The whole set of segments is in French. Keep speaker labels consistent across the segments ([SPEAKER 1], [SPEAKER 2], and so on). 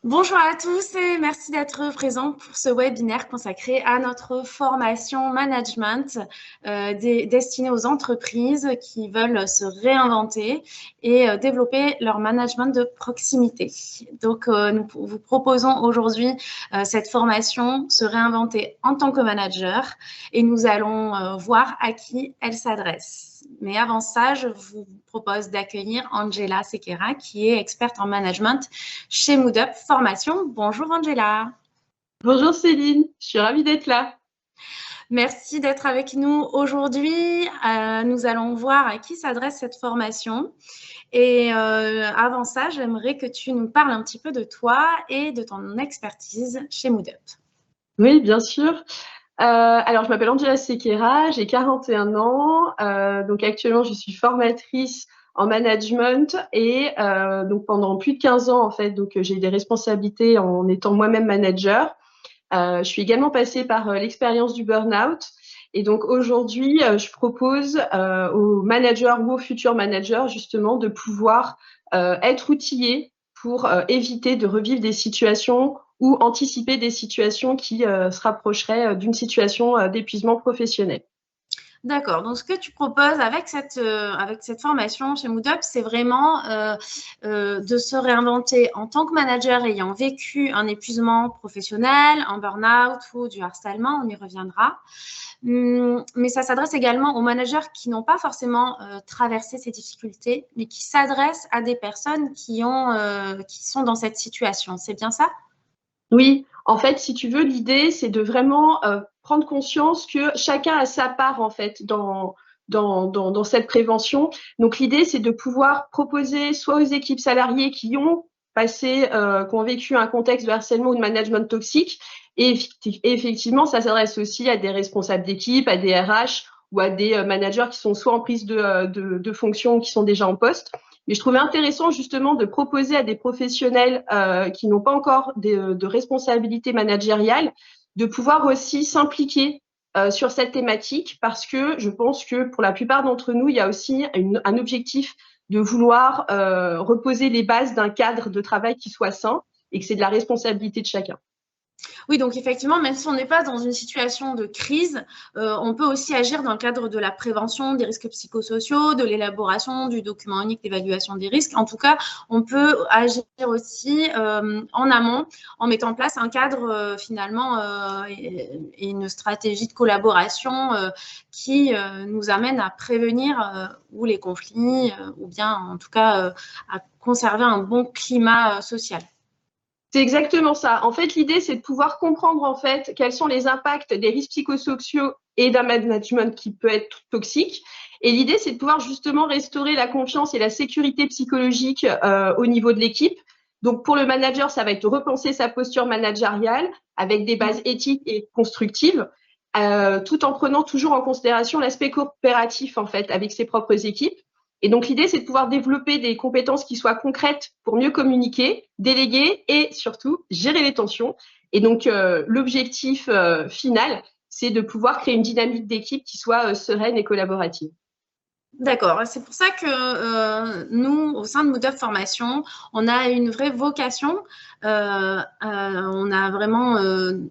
[SPEAKER 1] Bonjour à tous et merci d'être présents pour ce webinaire consacré à notre formation management destinée aux entreprises qui veulent se réinventer et développer leur management de proximité. Donc, nous vous proposons aujourd'hui cette formation Se réinventer en tant que manager et nous allons voir à qui elle s'adresse. Mais avant ça, je vous propose d'accueillir Angela Sequeira, qui est experte en management chez Moodup Formation. Bonjour Angela.
[SPEAKER 2] Bonjour Céline, je suis ravie d'être là.
[SPEAKER 1] Merci d'être avec nous aujourd'hui. Nous allons voir à qui s'adresse cette formation. Et avant ça, j'aimerais que tu nous parles un petit peu de toi et de ton expertise chez Moodup.
[SPEAKER 2] Oui, bien sûr. Alors, je m'appelle Angela Sequeira, j'ai 41 ans. Donc, actuellement, je suis formatrice en management et donc pendant plus de 15 ans, en fait, donc j'ai des responsabilités en étant moi-même manager. Je suis également passée par l'expérience du burn-out. Et donc, aujourd'hui, je propose aux managers ou aux futurs managers, justement, de pouvoir être outillés pour éviter de revivre des situations ou anticiper des situations qui se rapprocheraient d'une situation d'épuisement professionnel.
[SPEAKER 1] D'accord. Donc, ce que tu proposes avec cette formation chez Moodup, c'est vraiment de se réinventer en tant que manager ayant vécu un épuisement professionnel, un burn-out ou du harcèlement. On y reviendra. Mais ça s'adresse également aux managers qui n'ont pas forcément traversé ces difficultés, mais qui s'adressent à des personnes qui sont dans cette situation. C'est bien ça?
[SPEAKER 2] Oui, en fait, si tu veux, l'idée, c'est de vraiment prendre conscience que chacun a sa part, en fait, dans cette prévention. Donc, l'idée, c'est de pouvoir proposer soit aux équipes salariées qui ont qui ont vécu un contexte de harcèlement ou de management toxique, et effectivement, ça s'adresse aussi à des responsables d'équipe, à des RH ou à des managers qui sont soit en prise de fonction ou qui sont déjà en poste. Mais je trouvais intéressant justement de proposer à des professionnels qui n'ont pas encore de responsabilité managériale de pouvoir aussi s'impliquer sur cette thématique parce que je pense que pour la plupart d'entre nous, il y a aussi un objectif de vouloir reposer les bases d'un cadre de travail qui soit sain et que c'est de la responsabilité de chacun.
[SPEAKER 1] Oui, donc effectivement, même si on n'est pas dans une situation de crise, on peut aussi agir dans le cadre de la prévention des risques psychosociaux, de l'élaboration du document unique d'évaluation des risques. En tout cas, on peut agir aussi en amont en mettant en place un cadre finalement et une stratégie de collaboration qui nous amène à prévenir ou les conflits ou bien en tout cas à conserver un bon climat social.
[SPEAKER 2] C'est exactement ça. En fait, l'idée, c'est de pouvoir comprendre en fait quels sont les impacts des risques psychosociaux et d'un management qui peut être toxique. Et l'idée, c'est de pouvoir justement restaurer la confiance et la sécurité psychologique au niveau de l'équipe. Donc, pour le manager, ça va être de repenser sa posture managériale avec des bases éthiques et constructives, tout en prenant toujours en considération l'aspect coopératif en fait avec ses propres équipes. Et donc, l'idée, c'est de pouvoir développer des compétences qui soient concrètes pour mieux communiquer, déléguer et surtout gérer les tensions. Et donc, l'objectif final, c'est de pouvoir créer une dynamique d'équipe qui soit sereine et collaborative.
[SPEAKER 1] D'accord. C'est pour ça que nous, au sein de Moodle Formation, on a une vraie vocation. On a vraiment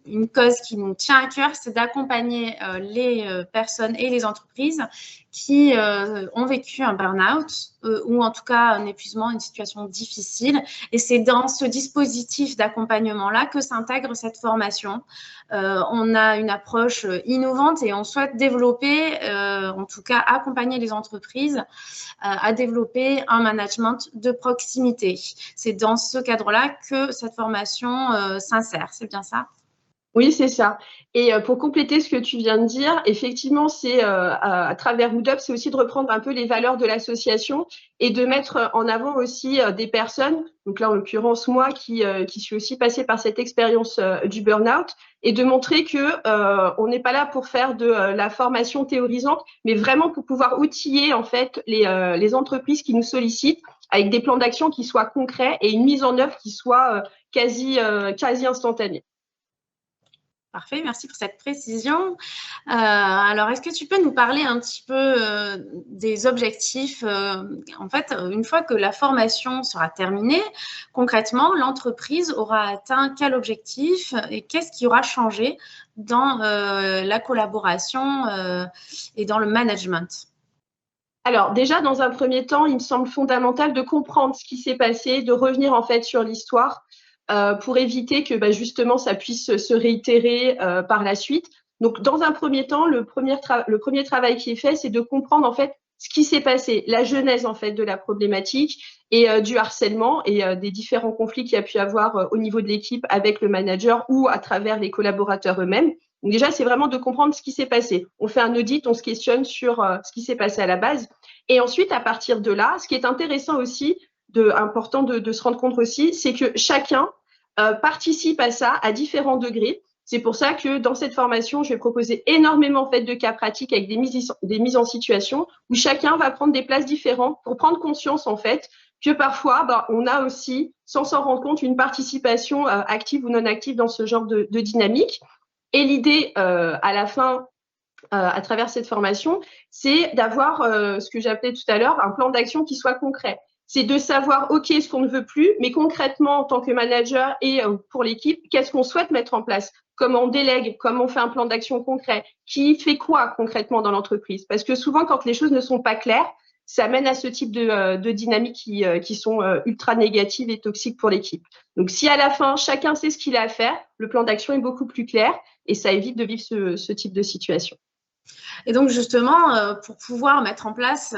[SPEAKER 1] une cause qui nous tient à cœur, c'est d'accompagner les personnes et les entreprises qui ont vécu un burn-out ou en tout cas un épuisement, une situation difficile. Et c'est dans ce dispositif d'accompagnement-là que s'intègre cette formation. On a une approche innovante et on souhaite développer, en tout cas accompagner les entreprises à développer un management de proximité. C'est dans ce cadre-là que cette formation s'insère, c'est bien ça?
[SPEAKER 2] Oui, c'est ça. Et pour compléter ce que tu viens de dire, effectivement, c'est à travers Wood c'est aussi de reprendre un peu les valeurs de l'association et de mettre en avant aussi des personnes, donc là en l'occurrence moi qui suis aussi passée par cette expérience du burn-out, et de montrer que on n'est pas là pour faire de la formation théorisante, mais vraiment pour pouvoir outiller en fait les entreprises qui nous sollicitent avec des plans d'action qui soient concrets et une mise en œuvre qui soit quasi instantanée.
[SPEAKER 1] Parfait, merci pour cette précision. Alors, est-ce que tu peux nous parler un petit peu des objectifs en fait, une fois que la formation sera terminée, concrètement, l'entreprise aura atteint quel objectif et qu'est-ce qui aura changé dans la collaboration et dans le management?
[SPEAKER 2] Alors déjà, dans un premier temps, il me semble fondamental de comprendre ce qui s'est passé, de revenir en fait sur l'histoire pour éviter que justement ça puisse se réitérer par la suite. Donc dans un premier temps, le premier travail qui est fait, c'est de comprendre en fait ce qui s'est passé, la genèse en fait de la problématique et du harcèlement et des différents conflits qu'il y a pu avoir au niveau de l'équipe avec le manager ou à travers les collaborateurs eux-mêmes. Donc déjà, c'est vraiment de comprendre ce qui s'est passé. On fait un audit, on se questionne sur ce qui s'est passé à la base. Et ensuite, à partir de là, ce qui est intéressant aussi, important de se rendre compte aussi, c'est que chacun participe à ça à différents degrés. C'est pour ça que dans cette formation, je vais proposer énormément en fait, de cas pratiques avec des mises en situation où chacun va prendre des places différentes pour prendre conscience en fait que parfois, on a aussi, sans s'en rendre compte, une participation active ou non active dans ce genre de dynamique. Et l'idée, à la fin, à travers cette formation, c'est d'avoir ce que j'appelais tout à l'heure un plan d'action qui soit concret. C'est de savoir, OK, ce qu'on ne veut plus, mais concrètement, en tant que manager et pour l'équipe, qu'est-ce qu'on souhaite mettre en place? Comment on délègue? Comment on fait un plan d'action concret? Qui fait quoi concrètement dans l'entreprise? Parce que souvent, quand les choses ne sont pas claires, ça mène à ce type de dynamiques qui sont ultra négatives et toxiques pour l'équipe. Donc, si à la fin, chacun sait ce qu'il a à faire, le plan d'action est beaucoup plus clair et ça évite de vivre ce type de situation.
[SPEAKER 1] Et donc, justement, pour pouvoir mettre en place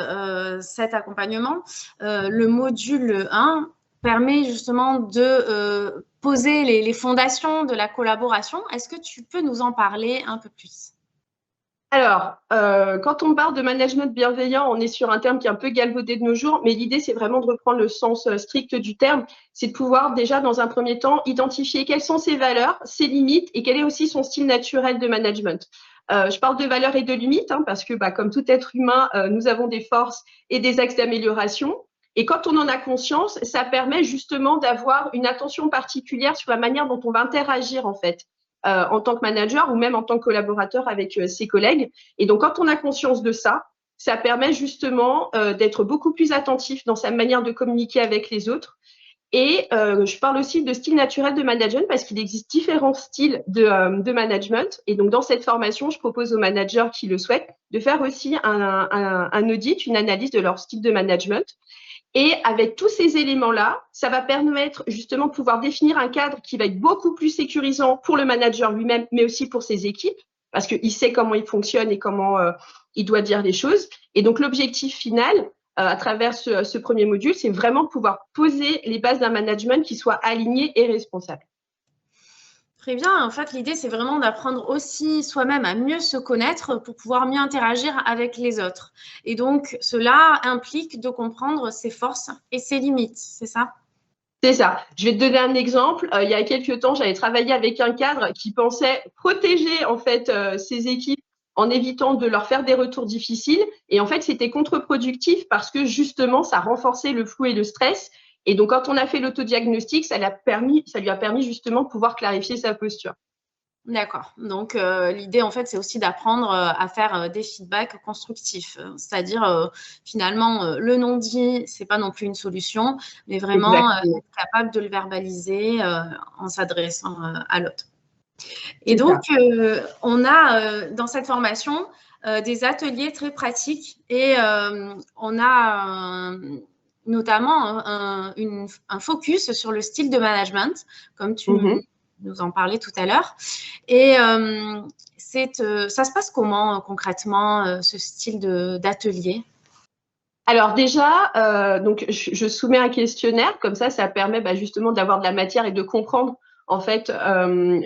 [SPEAKER 1] cet accompagnement, le module 1 permet justement de poser les fondations de la collaboration. Est-ce que tu peux nous en parler un peu plus?
[SPEAKER 2] Alors, quand on parle de management bienveillant, on est sur un terme qui est un peu galvaudé de nos jours, mais l'idée, c'est vraiment de reprendre le sens strict du terme. C'est de pouvoir déjà, dans un premier temps, identifier quelles sont ses valeurs, ses limites et quel est aussi son style naturel de management. Je parle de valeurs et de limites parce que, comme tout être humain, nous avons des forces et des axes d'amélioration. Et quand on en a conscience, ça permet justement d'avoir une attention particulière sur la manière dont on va interagir en fait en tant que manager ou même en tant que collaborateur avec ses collègues. Et donc, quand on a conscience de ça, ça permet justement d'être beaucoup plus attentif dans sa manière de communiquer avec les autres. Et je parle aussi de style naturel de management parce qu'il existe différents styles de management. Et donc, dans cette formation, je propose aux managers qui le souhaitent de faire aussi un audit, une analyse de leur style de management. Et avec tous ces éléments-là, ça va permettre justement de pouvoir définir un cadre qui va être beaucoup plus sécurisant pour le manager lui-même, mais aussi pour ses équipes, parce qu'il sait comment il fonctionne et comment il doit dire les choses. Et donc, l'objectif final, à travers ce premier module, c'est vraiment de pouvoir poser les bases d'un management qui soit aligné et responsable.
[SPEAKER 1] Très bien. En fait, l'idée, c'est vraiment d'apprendre aussi soi-même à mieux se connaître pour pouvoir mieux interagir avec les autres. Et donc, cela implique de comprendre ses forces et ses limites, c'est ça?
[SPEAKER 2] C'est ça. Je vais te donner un exemple. Il y a quelques temps, j'avais travaillé avec un cadre qui pensait protéger en fait ses équipes en évitant de leur faire des retours difficiles. Et en fait, c'était contre-productif parce que justement, ça renforçait le flou et le stress. Et donc, quand on a fait l'autodiagnostic, ça lui a permis justement de pouvoir clarifier sa posture.
[SPEAKER 1] D'accord. Donc, l'idée, en fait, c'est aussi d'apprendre à faire des feedbacks constructifs. C'est-à-dire, finalement, le non-dit, c'est pas non plus une solution, mais vraiment
[SPEAKER 2] Exactement.
[SPEAKER 1] être capable de le verbaliser en s'adressant à l'autre. Et
[SPEAKER 2] C'est
[SPEAKER 1] donc,
[SPEAKER 2] ça.
[SPEAKER 1] on a dans cette formation des ateliers très pratiques et on a notamment un focus sur le style de management, comme tu
[SPEAKER 2] Mhm.
[SPEAKER 1] nous en parlais tout à l'heure. Et ça se passe comment concrètement, ce style d'atelier?
[SPEAKER 2] Alors déjà, donc je soumets un questionnaire, comme ça permet justement d'avoir de la matière et de comprendre en fait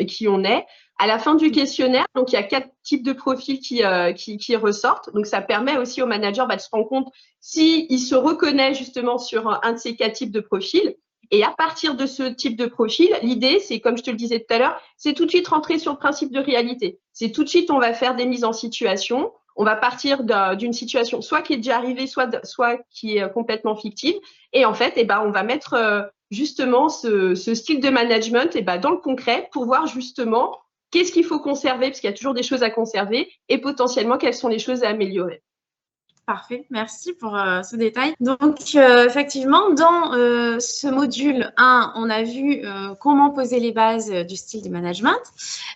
[SPEAKER 2] qui on est. À la fin du questionnaire, donc il y a 4 types de profils qui ressortent. Donc ça permet aussi au manager de se rendre compte s'il se reconnaît justement sur un de ces 4 types de profils. Et à partir de ce type de profil, l'idée, c'est comme je te le disais tout à l'heure, c'est tout de suite rentrer sur le principe de réalité. C'est tout de suite, on va faire des mises en situation. On va partir d'une situation soit qui est déjà arrivée, soit qui est complètement fictive. Et en fait, on va mettre justement ce style de management dans le concret pour voir justement qu'est-ce qu'il faut conserver, parce qu'il y a toujours des choses à conserver, et potentiellement, quelles sont les choses à améliorer.
[SPEAKER 1] Parfait, merci pour ce détail. Donc, effectivement, dans ce module 1, on a vu comment poser les bases du style de management.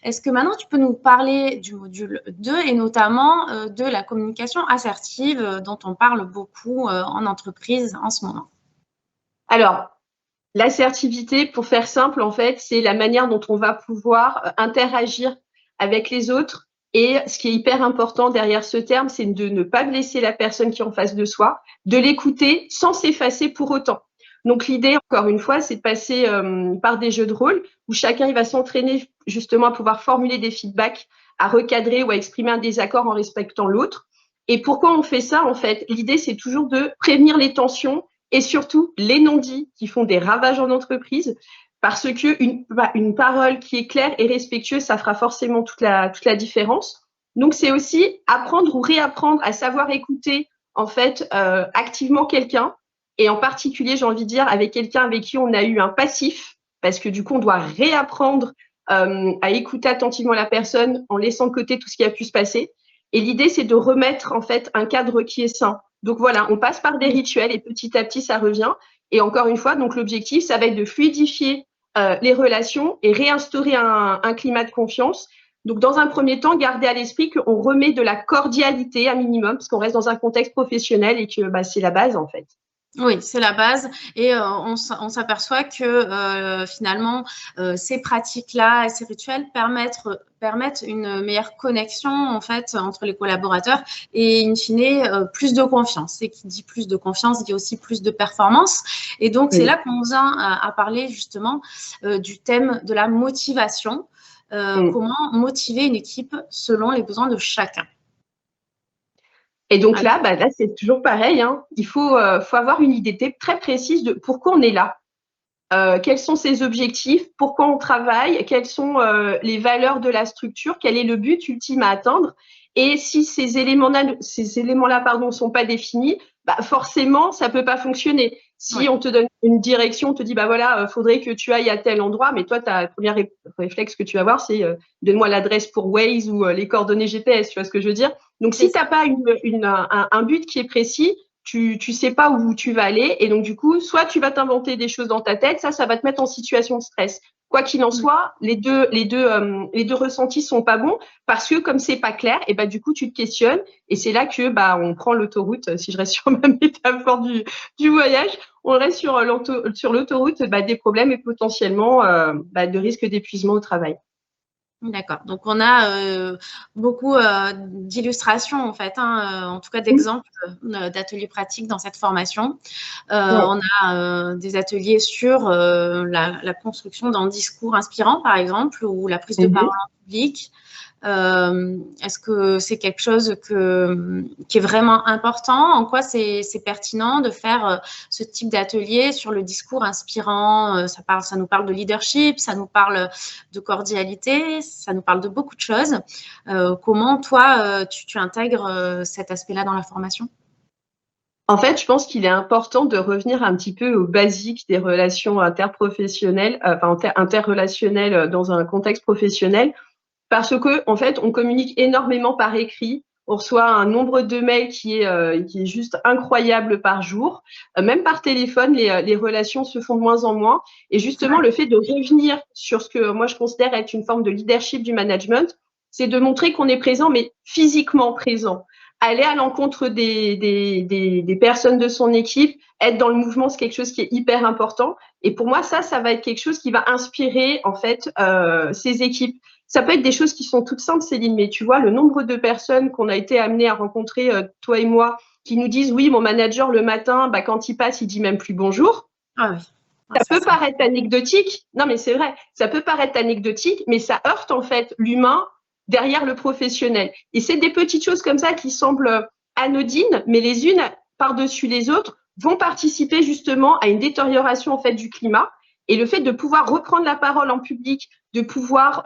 [SPEAKER 1] Est-ce que maintenant, tu peux nous parler du module 2 et notamment de la communication assertive dont on parle beaucoup en entreprise en ce moment?
[SPEAKER 2] Alors, l'assertivité, pour faire simple, en fait, c'est la manière dont on va pouvoir interagir avec les autres. Et ce qui est hyper important derrière ce terme, c'est de ne pas blesser la personne qui est en face de soi, de l'écouter sans s'effacer pour autant. Donc l'idée, encore une fois, c'est de passer par des jeux de rôle où chacun il va s'entraîner justement à pouvoir formuler des feedbacks, à recadrer ou à exprimer un désaccord en respectant l'autre. Et pourquoi on fait ça, en fait? L'idée, c'est toujours de prévenir les tensions et surtout les non-dits qui font des ravages en entreprise, parce que une parole qui est claire et respectueuse, ça fera forcément toute la différence. Donc, c'est aussi apprendre ou réapprendre à savoir écouter, en fait, activement quelqu'un, et en particulier, j'ai envie de dire, avec quelqu'un avec qui on a eu un passif, parce que du coup, on doit réapprendre à écouter attentivement la personne en laissant de côté tout ce qui a pu se passer. Et l'idée, c'est de remettre, en fait, un cadre qui est sain. Donc voilà, on passe par des rituels et petit à petit, ça revient. Et encore une fois, donc l'objectif, ça va être de fluidifier les relations et réinstaurer un climat de confiance. Donc, dans un premier temps, garder à l'esprit qu'on remet de la cordialité à minimum, parce qu'on reste dans un contexte professionnel et que c'est la base, en fait.
[SPEAKER 1] Oui, c'est la base et on s'aperçoit que finalement, ces pratiques-là et ces rituels permettent une meilleure connexion en fait entre les collaborateurs et in fine plus de confiance. Et qui dit plus de confiance dit aussi plus de performance. Et donc, c'est là qu'on vient à parler justement du thème de la motivation. Comment motiver une équipe selon les besoins de chacun.
[SPEAKER 2] Et donc là, c'est toujours pareil, hein. Il faut avoir une idée très précise de pourquoi on est là. Quels sont ses objectifs, pourquoi on travaille, quelles sont les valeurs de la structure, quel est le but ultime à atteindre. Et si ces éléments-là, pardon, sont pas définis, forcément, ça peut pas fonctionner. Si on te donne une direction, on te dit, voilà, faudrait que tu ailles à tel endroit, mais toi, le premier réflexe que tu vas avoir, c'est donne-moi l'adresse pour Waze ou les coordonnées GPS, tu vois ce que je veux dire? Donc, si tu n'as pas un but qui est précis, tu sais pas où tu vas aller. Et donc, du coup, soit tu vas t'inventer des choses dans ta tête, ça va te mettre en situation de stress. Quoi qu'il en soit, les deux ressentis sont pas bons parce que comme c'est pas clair, et du coup, tu te questionnes. Et c'est là que on prend l'autoroute, si je reste sur ma métaphore du voyage, on reste sur l'autoroute des problèmes et potentiellement de risques d'épuisement au travail.
[SPEAKER 1] D'accord. Donc, on a beaucoup d'illustrations, en fait, en tout cas d'exemples d'ateliers pratiques dans cette formation. On a des ateliers sur la construction d'un discours inspirant, par exemple, ou la prise de parole en public. Est-ce que c'est quelque chose qui est vraiment important? En quoi c'est pertinent de faire ce type d'atelier sur le discours inspirant? Ça nous parle de leadership, ça nous parle de cordialité, ça nous parle de beaucoup de choses. Comment, toi, tu intègres cet aspect-là dans la formation?
[SPEAKER 2] En fait, je pense qu'il est important de revenir un petit peu aux basiques des relations interprofessionnelles, interrelationnelles dans un contexte professionnel, parce que en fait, on communique énormément par écrit. On reçoit un nombre de mails qui est juste incroyable par jour. Même par téléphone, les relations se font de moins en moins. Et justement, le fait de revenir sur ce que moi je considère être une forme de leadership du management, c'est de montrer qu'on est présent, mais physiquement présent. Aller à l'encontre des personnes de son équipe, être dans le mouvement, c'est quelque chose qui est hyper important. Et pour moi, ça va être quelque chose qui va inspirer en fait ces équipes. Ça peut être des choses qui sont toutes simples, Céline, mais tu vois, le nombre de personnes qu'on a été amenées à rencontrer, toi et moi, qui nous disent, oui, mon manager, le matin, quand il passe, il dit même plus bonjour.
[SPEAKER 1] Ah oui.
[SPEAKER 2] Ça peut paraître anecdotique. Non, mais c'est vrai. Ça peut paraître anecdotique, mais ça heurte en fait l'humain derrière le professionnel. Et c'est des petites choses comme ça qui semblent anodines, mais les unes par-dessus les autres vont participer justement à une détérioration en fait du climat. Et le fait de pouvoir reprendre la parole en public, de pouvoir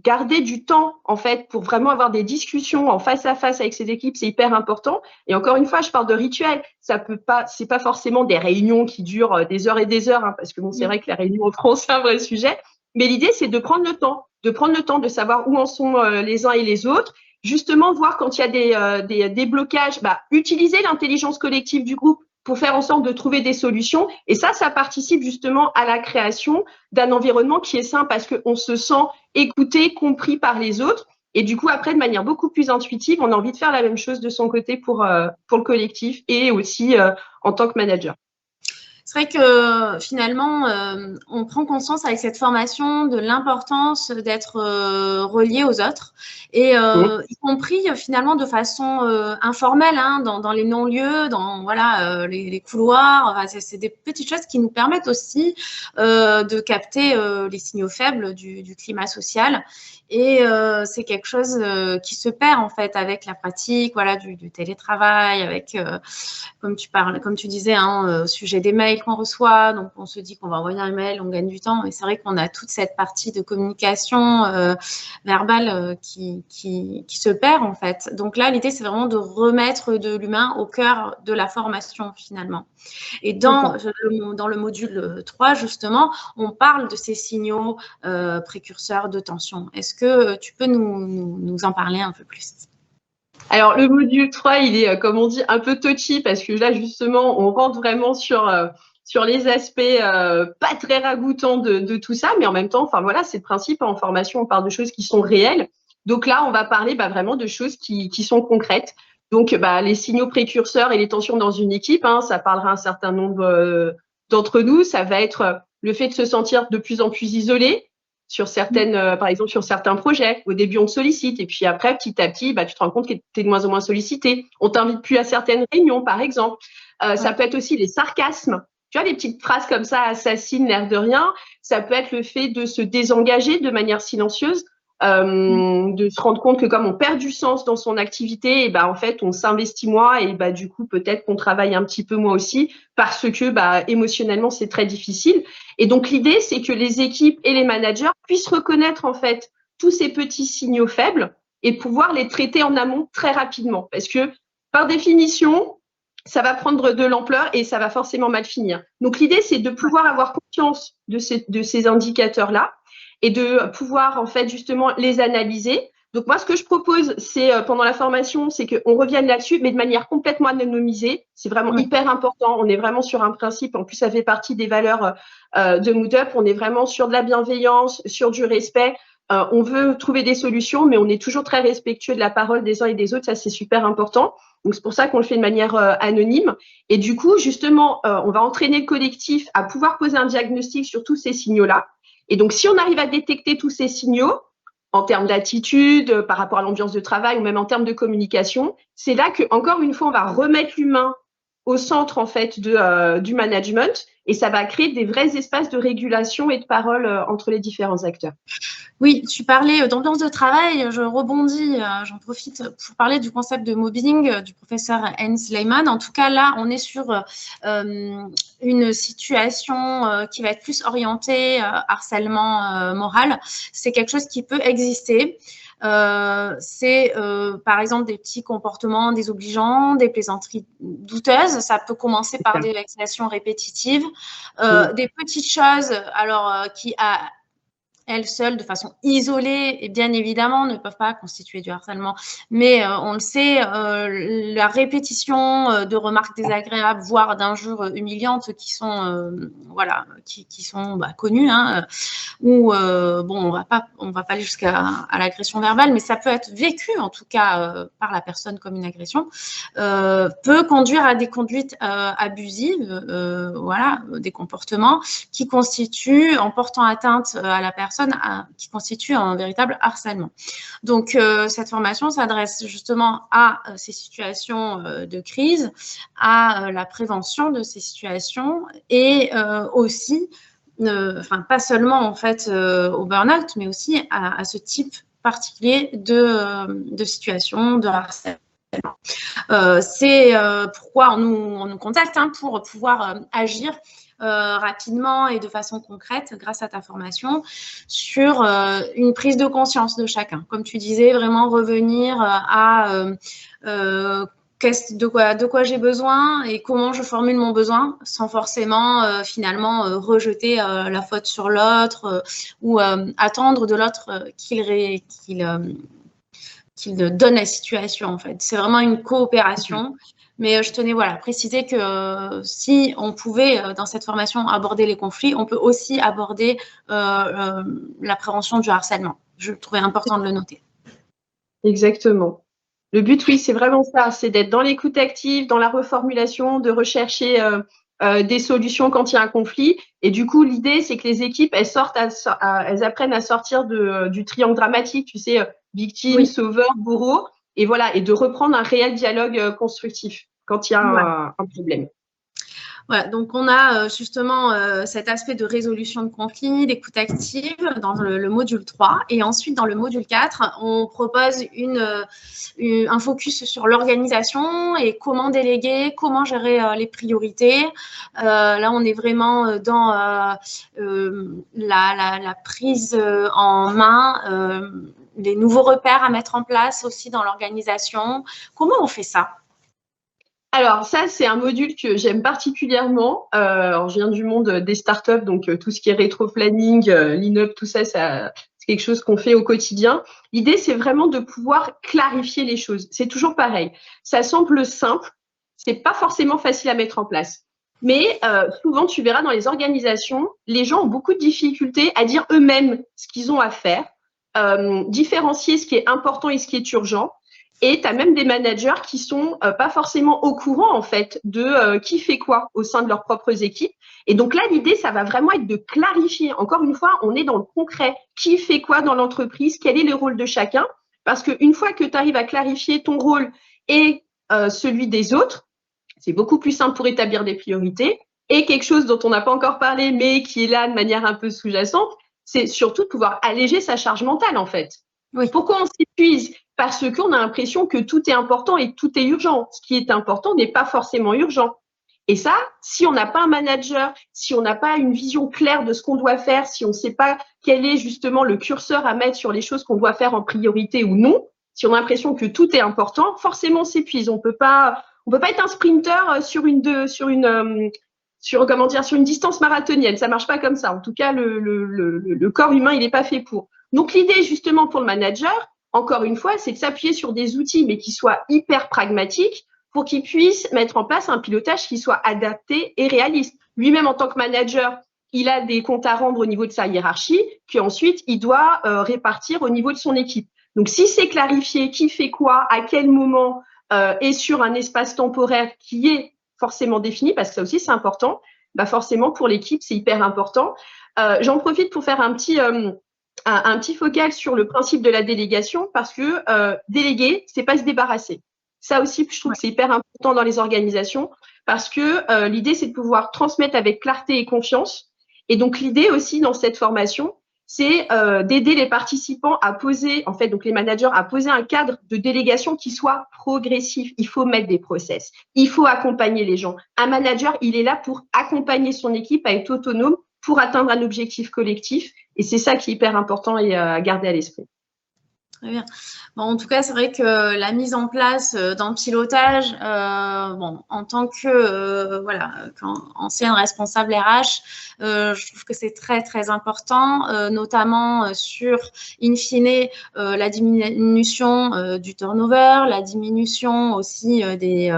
[SPEAKER 2] garder du temps en fait pour vraiment avoir des discussions en face à face avec ses équipes, c'est hyper important. Et encore une fois, je parle de rituels. C'est pas forcément des réunions qui durent des heures et des heures, parce que bon, c'est vrai que les réunions en France, c'est un vrai sujet. Mais l'idée, c'est de prendre le temps de prendre le temps de savoir où en sont les uns et les autres, justement voir quand il y a des blocages, utiliser l'intelligence collective du groupe pour faire en sorte de trouver des solutions. Et ça participe justement à la création d'un environnement qui est sain parce qu'on se sent écouté, compris par les autres. Et du coup, après, de manière beaucoup plus intuitive, on a envie de faire la même chose de son côté pour le collectif et aussi en tant que manager.
[SPEAKER 1] C'est vrai que finalement, on prend conscience avec cette formation de l'importance d'être relié aux autres et y compris finalement de façon informelle, hein, dans les non-lieux, dans voilà, les couloirs. Enfin, c'est des petites choses qui nous permettent aussi de capter les signaux faibles du climat social. Et c'est quelque chose qui se perd en fait avec la pratique, voilà, du télétravail, avec comme tu disais, hein, au sujet des mails qu'on reçoit. Donc, on se dit qu'on va envoyer un mail, on gagne du temps. Et c'est vrai qu'on a toute cette partie de communication verbale qui se perd, en fait. Donc là, l'idée, c'est vraiment de remettre de l'humain au cœur de la formation, finalement. Et dans le module 3, justement, on parle de ces signaux précurseurs de tension. Est-ce que tu peux nous en parler un peu plus ?
[SPEAKER 2] Alors, le module 3, il est, comme on dit, un peu touchy parce que là, justement, on rentre vraiment sur les aspects pas très ragoûtants de tout ça, mais en même temps, enfin voilà, c'est le principe. En formation, on parle de choses qui sont réelles. Donc là, on va parler vraiment de choses qui sont concrètes. Donc, les signaux précurseurs et les tensions dans une équipe, hein, ça parlera un certain nombre d'entre nous. Ça va être le fait de se sentir de plus en plus isolé sur par exemple, sur certains projets. Au début, on te sollicite et puis après, petit à petit, tu te rends compte que tu es de moins en moins sollicité. On t'invite plus à certaines réunions, par exemple. Ça peut être aussi les sarcasmes. Tu vois, les petites phrases comme ça, assassines, l'air de rien. Ça peut être le fait de se désengager de manière silencieuse, de se rendre compte que comme on perd du sens dans son activité, et en fait, on s'investit moins et du coup, peut-être qu'on travaille un petit peu moins aussi parce que émotionnellement, c'est très difficile. Et donc, l'idée, c'est que les équipes et les managers puissent reconnaître en fait tous ces petits signaux faibles et pouvoir les traiter en amont très rapidement. Parce que, par définition, ça va prendre de l'ampleur et ça va forcément mal finir. Donc, l'idée, c'est de pouvoir avoir conscience de ces indicateurs-là et de pouvoir, en fait, justement, les analyser. Donc, moi, ce que je propose, c'est pendant la formation, c'est qu'on revienne là-dessus, mais de manière complètement anonymisée. C'est vraiment hyper important. On est vraiment sur un principe. En plus, ça fait partie des valeurs de MoodUp. On est vraiment sur de la bienveillance, sur du respect. On veut trouver des solutions, mais on est toujours très respectueux de la parole des uns et des autres. Ça, c'est super important. Donc, c'est pour ça qu'on le fait de manière anonyme. Et du coup, justement, on va entraîner le collectif à pouvoir poser un diagnostic sur tous ces signaux-là. Et donc, si on arrive à détecter tous ces signaux, en termes d'attitude, par rapport à l'ambiance de travail ou même en termes de communication, c'est là que, encore une fois, on va remettre l'humain au centre en fait du management et ça va créer des vrais espaces de régulation et de parole entre les différents acteurs.
[SPEAKER 1] Oui, tu parlais d'ambiance de travail, je rebondis, j'en profite pour parler du concept de mobbing du professeur Hans Lehmann. En tout cas, là, on est sur une situation qui va être plus orientée harcèlement moral. C'est quelque chose qui peut exister. C'est par exemple des petits comportements désobligeants, des plaisanteries douteuses. Ça peut commencer par des vexations répétitives, des petites choses qui elles seules, de façon isolée, et bien évidemment, ne peuvent pas constituer du harcèlement. Mais on le sait, la répétition de remarques désagréables, voire d'injures humiliantes qui sont, qui sont connues, hein, où, on va pas aller jusqu'à l'agression verbale, mais ça peut être vécu, en tout cas, par la personne comme une agression, peut conduire à des conduites abusives, des comportements qui constituent, en portant atteinte à la personne, qui constitue un véritable harcèlement. Donc, cette formation s'adresse justement à ces situations de crise, à la prévention de ces situations et aussi, pas seulement en fait au burn-out, mais aussi à ce type particulier de situation de harcèlement. C'est pourquoi on nous contacte pour pouvoir agir rapidement et de façon concrète grâce à ta formation sur une prise de conscience de chacun. Comme tu disais, vraiment revenir à de quoi j'ai besoin et comment je formule mon besoin sans forcément finalement rejeter la faute sur l'autre ou attendre de l'autre qu'il donne la situation en fait. C'est vraiment une coopération. Mais je tenais à préciser que si on pouvait, dans cette formation, aborder les conflits, on peut aussi aborder la prévention du harcèlement. Je trouvais important de le noter.
[SPEAKER 2] Exactement. Le but, oui, c'est vraiment ça, c'est d'être dans l'écoute active, dans la reformulation, de rechercher des solutions quand il y a un conflit. Et du coup, l'idée, c'est que les équipes, elles apprennent à sortir du triangle dramatique, tu sais, victime,
[SPEAKER 1] Oui.
[SPEAKER 2] sauveur, bourreau, et voilà, et de reprendre un réel dialogue constructif quand il y a un problème.
[SPEAKER 1] Voilà, donc on a justement cet aspect de résolution de conflit, d'écoute active dans le module 3. Et ensuite, dans le module 4, on propose un focus sur l'organisation et comment déléguer, comment gérer les priorités. Là, on est vraiment dans la prise en main, les nouveaux repères à mettre en place aussi dans l'organisation. Comment on fait ça ?
[SPEAKER 2] Alors ça, c'est un module que j'aime particulièrement. Alors, je viens du monde des startups, donc tout ce qui est rétro-planning, lean-up, tout ça, c'est quelque chose qu'on fait au quotidien. L'idée, c'est vraiment de pouvoir clarifier les choses. C'est toujours pareil. Ça semble simple, c'est pas forcément facile à mettre en place. Mais souvent, tu verras dans les organisations, les gens ont beaucoup de difficultés à dire eux-mêmes ce qu'ils ont à faire, différencier ce qui est important et ce qui est urgent. Et tu as même des managers qui sont pas forcément au courant en fait de qui fait quoi au sein de leurs propres équipes. Et donc là, l'idée, ça va vraiment être de clarifier. Encore une fois, on est dans le concret. Qui fait quoi dans l'entreprise? Quel est le rôle de chacun? Parce qu'une fois que tu arrives à clarifier ton rôle et celui des autres, c'est beaucoup plus simple pour établir des priorités. Et quelque chose dont on n'a pas encore parlé, mais qui est là de manière un peu sous-jacente, c'est surtout de pouvoir alléger sa charge mentale en fait.
[SPEAKER 1] Oui.
[SPEAKER 2] Pourquoi on s'épuise? Parce qu'on a l'impression que tout est important et tout est urgent. Ce qui est important n'est pas forcément urgent. Et ça, si on n'a pas un manager, si on n'a pas une vision claire de ce qu'on doit faire, si on ne sait pas quel est justement le curseur à mettre sur les choses qu'on doit faire en priorité ou non, si on a l'impression que tout est important, forcément on s'épuise. On peut pas être un sprinter sur une distance marathonienne. Ça marche pas comme ça. En tout cas, le corps humain, il n'est pas fait pour. Donc l'idée justement pour le manager, encore une fois, c'est de s'appuyer sur des outils, mais qui soient hyper pragmatiques pour qu'il puisse mettre en place un pilotage qui soit adapté et réaliste. Lui-même, en tant que manager, il a des comptes à rendre au niveau de sa hiérarchie, qu'ensuite, il doit répartir au niveau de son équipe. Donc, si c'est clarifié qui fait quoi, à quel moment, et sur un espace temporaire qui est forcément défini, parce que ça aussi, c'est important, bah forcément, pour l'équipe, c'est hyper important. J'en profite pour faire un petit focal sur le principe de la délégation parce que déléguer, c'est pas se débarrasser. Ça aussi, je trouve que c'est hyper important dans les organisations parce que l'idée, c'est de pouvoir transmettre avec clarté et confiance. Et donc, l'idée aussi dans cette formation, c'est d'aider les participants à poser, en fait, donc les managers, à poser un cadre de délégation qui soit progressif. Il faut mettre des process. Il faut accompagner les gens. Un manager, il est là pour accompagner son équipe à être autonome pour atteindre un objectif collectif. Et c'est ça qui est hyper important et à garder à l'esprit.
[SPEAKER 1] Très bien. Bon, en tout cas, c'est vrai que la mise en place d'un pilotage, en tant que ancienne responsable RH, je trouve que c'est très très important, notamment sur, in fine, la diminution du turnover, la diminution aussi des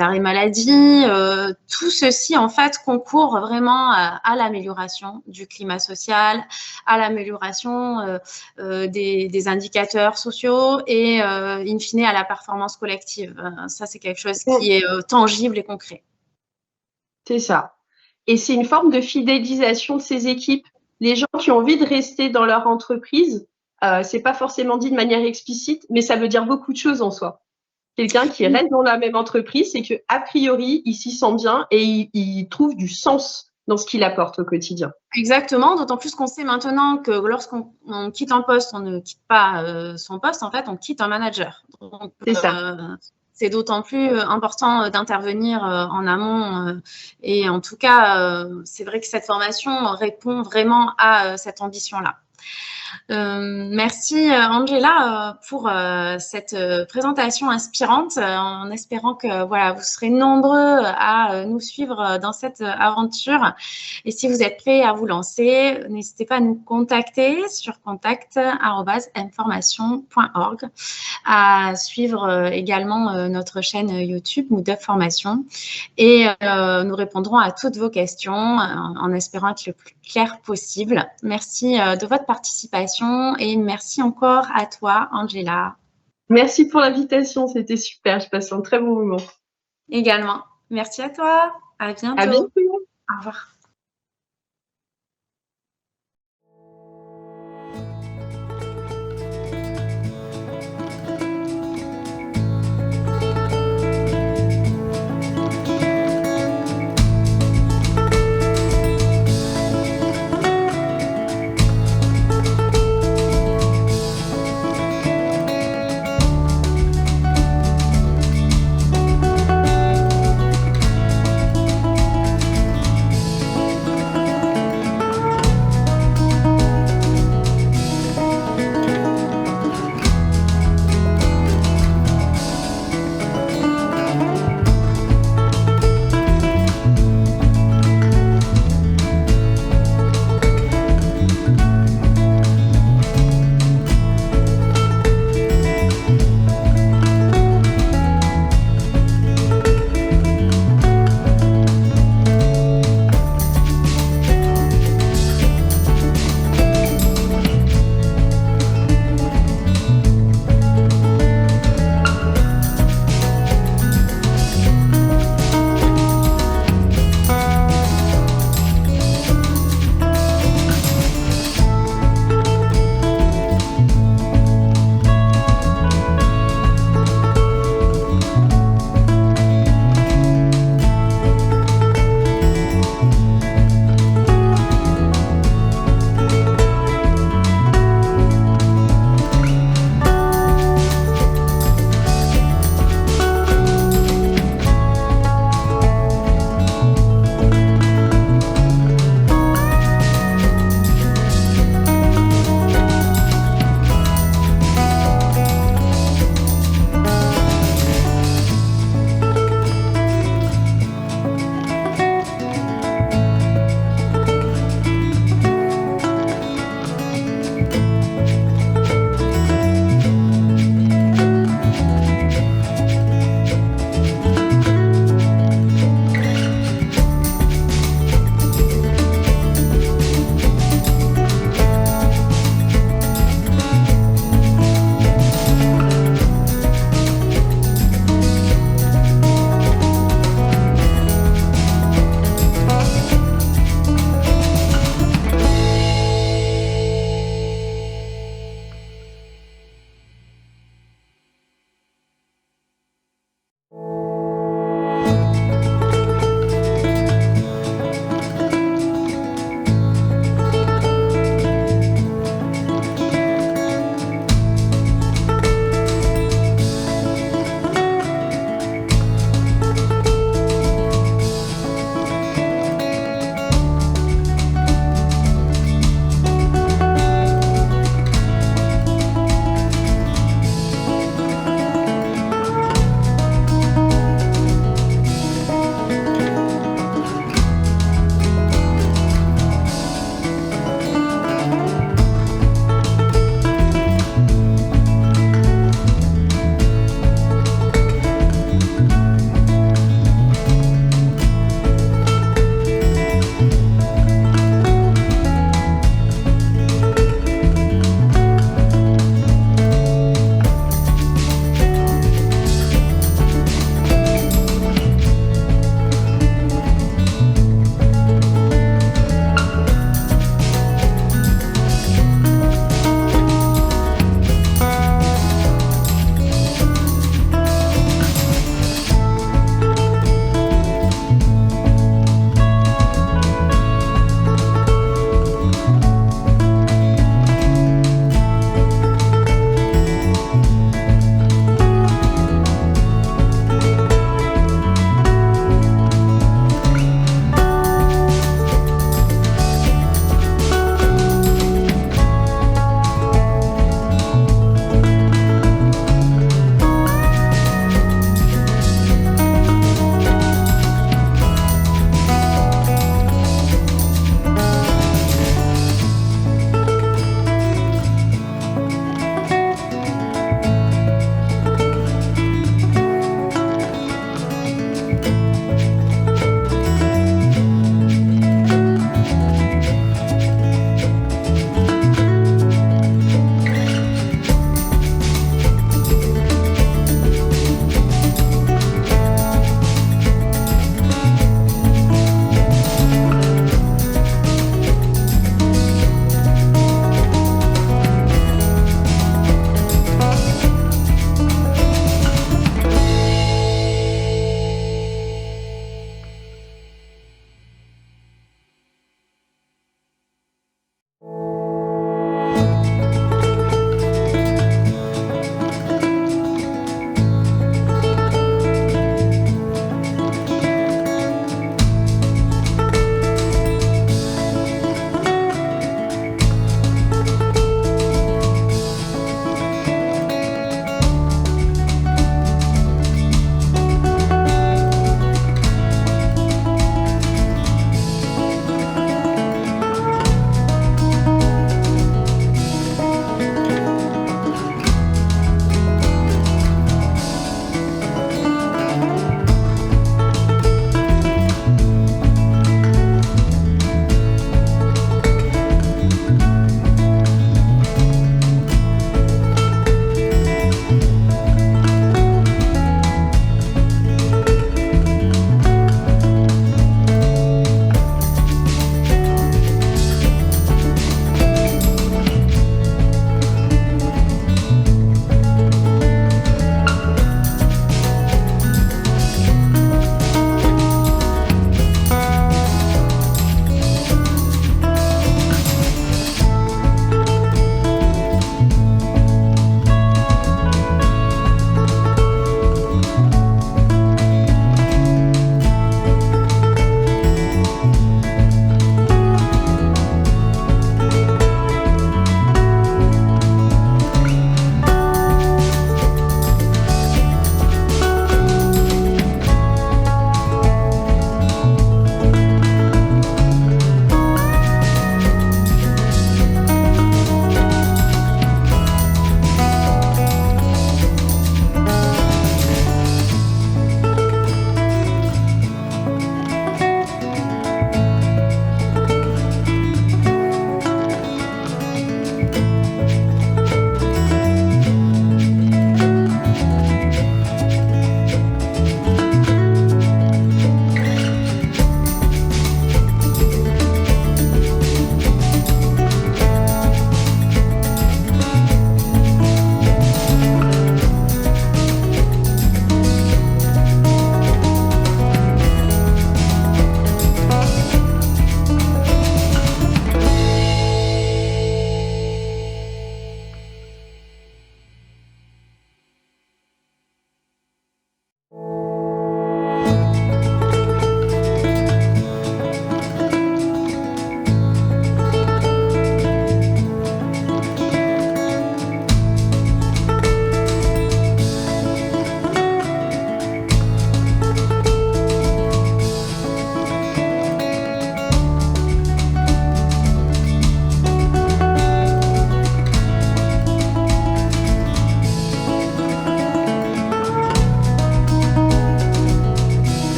[SPEAKER 1] arrêts maladie. Tout ceci, en fait, concourt vraiment à l'amélioration du climat social, à l'amélioration des indicateurs sociaux et, in fine, à la performance collective. Ça, c'est quelque chose qui est tangible et concret.
[SPEAKER 2] C'est ça. Et c'est une forme de fidélisation de ces équipes. Les gens qui ont envie de rester dans leur entreprise, c'est pas forcément dit de manière explicite, mais ça veut dire beaucoup de choses en soi. Quelqu'un qui reste dans la même entreprise, c'est que a priori, il s'y sent bien et il trouve du sens dans ce qu'il apporte au quotidien.
[SPEAKER 1] Exactement, d'autant plus qu'on sait maintenant que lorsqu'on quitte un poste, on ne quitte pas son poste, en fait, on quitte un manager. Donc,
[SPEAKER 2] c'est ça.
[SPEAKER 1] C'est d'autant plus important d'intervenir en amont. Et en tout cas, c'est vrai que cette formation répond vraiment à cette ambition-là. Merci Angela pour cette présentation inspirante, en espérant que voilà, vous serez nombreux à nous suivre dans cette aventure. Et si vous êtes prêts à vous lancer, n'hésitez pas à nous contacter sur contact@mformation.org, à suivre également notre chaîne YouTube Mood Up Formation, et nous répondrons à toutes vos questions en espérant être le plus clair possible. Merci de votre participation et merci encore à toi, Angela.
[SPEAKER 2] Merci pour l'invitation, c'était super, je passe un très bon moment.
[SPEAKER 1] Également. Merci à toi. À
[SPEAKER 2] À
[SPEAKER 1] bientôt.
[SPEAKER 2] bientôt.
[SPEAKER 1] Au revoir.